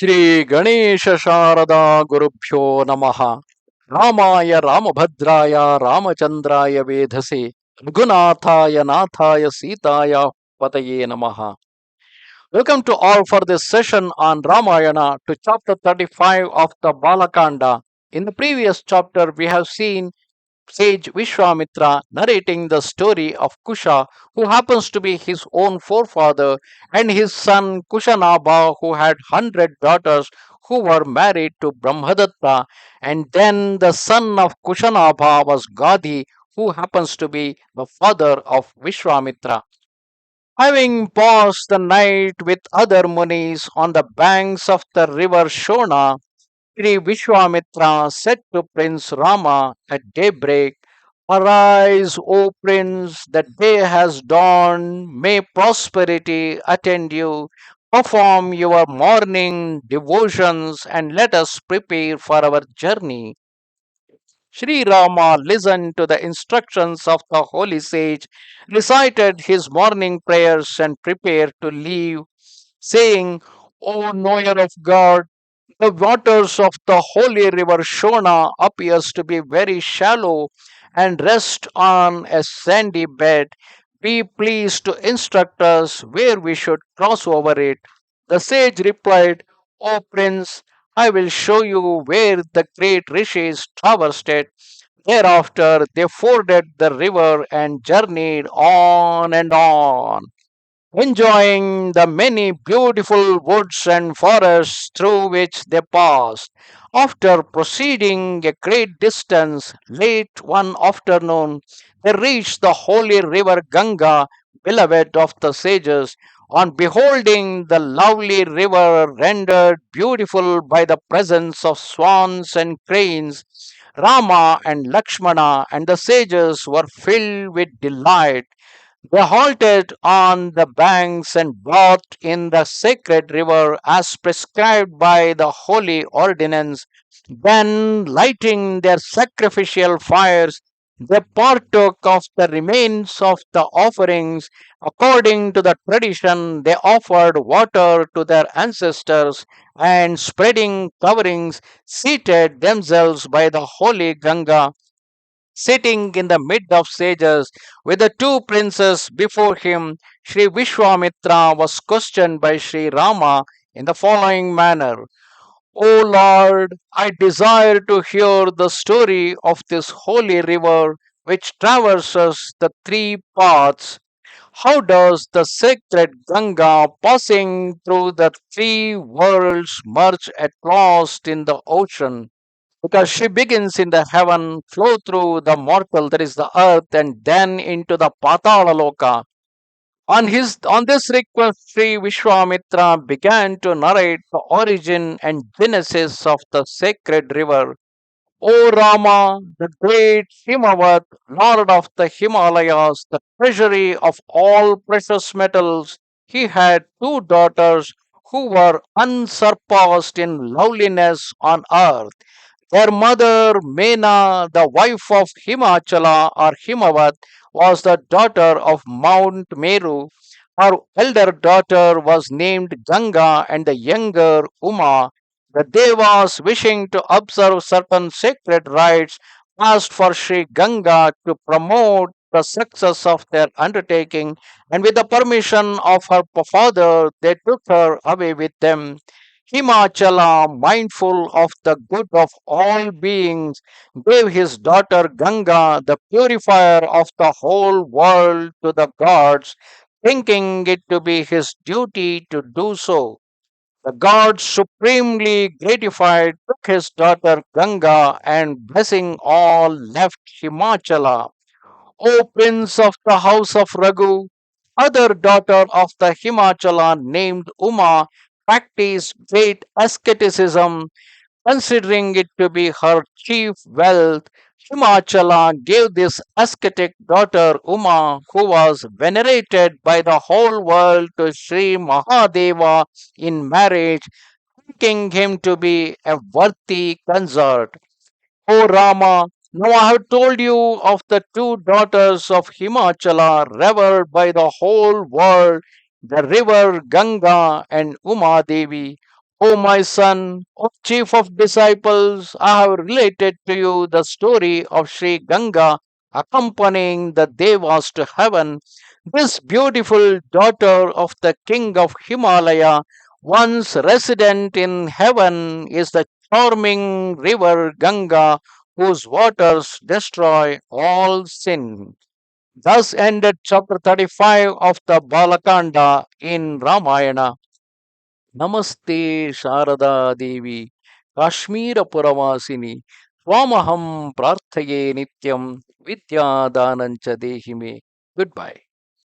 Shri Ganesha Sharada Gurubhyo Namaha Ramaya Ramabhadraya Ramachandraya Vedhase Raghunathaya Nathaya Sitaya Pataye Namaha. Welcome to all for this session on Ramayana to chapter 35 of the Bala Kanda. In the previous chapter, we have seen sage Vishwamitra narrating the story of Kusha, who happens to be his own forefather, and his son Kushanabha, who had 100 daughters who were married to Brahmadatta, and then the son of Kushanabha was Gadhi, who happens to be the father of Vishwamitra. Having passed the night with other munis on the banks of the river Shona, Sri Vishwamitra said to Prince Rama at daybreak, "Arise, O Prince, the day has dawned. May prosperity attend you. Perform your morning devotions and let us prepare for our journey." Sri Rama listened to the instructions of the holy sage, recited his morning prayers, and prepared to leave, saying, "O knower of God, the waters of the holy river Shona appears to be very shallow and rest on a sandy bed. Be pleased to instruct us where we should cross over it." The sage replied, "O prince, I will show you where the great rishis traversed it." Thereafter they forded the river and journeyed on and on, enjoying the many beautiful woods and forests through which they passed. After proceeding a great distance, late one afternoon, they reached the holy river Ganga, beloved of the sages. On beholding the lovely river rendered beautiful by the presence of swans and cranes, Rama and Lakshmana and the sages were filled with delight. They halted on the banks and bathed in the sacred river as prescribed by the holy ordinance. Then, lighting their sacrificial fires, they partook of the remains of the offerings. According to the tradition, they offered water to their ancestors and, spreading coverings, seated themselves by the holy Ganga. Sitting in the midst of sages with the two princes before him, Sri Vishwamitra was questioned by Sri Rama in the following manner: "O Lord, I desire to hear the story of this holy river which traverses the three paths. How does the sacred Ganga passing through the three worlds merge at last in the ocean? Because she begins in the heaven, flow through the mortal, that is the earth, and then into the Patala Loka." On this request, Sri Vishwamitra began to narrate the origin and genesis of the sacred river. "O Rama, the great Himavant, lord of the Himalayas, the treasury of all precious metals, he had two daughters who were unsurpassed in loveliness on earth. Their mother, Mena, the wife of Himachala or Himavat, was the daughter of Mount Meru. Her elder daughter was named Ganga and the younger Uma. The Devas, wishing to observe certain sacred rites, asked for Sri Ganga to promote the success of their undertaking, and with the permission of her father, they took her away with them. Himachala, mindful of the good of all beings, gave his daughter Ganga, the purifier of the whole world, to the gods, thinking it to be his duty to do so. The gods, supremely gratified, took his daughter Ganga and, blessing all, left Himachala. O prince of the house of Raghu, other daughter of the Himachala named Uma practiced great asceticism, considering it to be her chief wealth. Himachala gave this ascetic daughter Uma, who was venerated by the whole world, to Sri Mahadeva in marriage, thinking him to be a worthy consort. O Rama, now I have told you of the two daughters of Himachala, revered by the whole world, the river Ganga and Uma Devi. O my son, O chief of disciples, I have related to you the story of Sri Ganga accompanying the Devas to heaven. This beautiful daughter of the king of Himalaya, once resident in heaven, is the charming river Ganga whose waters destroy all sin. Thus ended chapter 35 of the Bala Kanda in Ramayana. Namaste Sharada Devi Kashmira Puravasini Swamaham Prarthaye Nityam Vidya Danancha Dehime. Goodbye.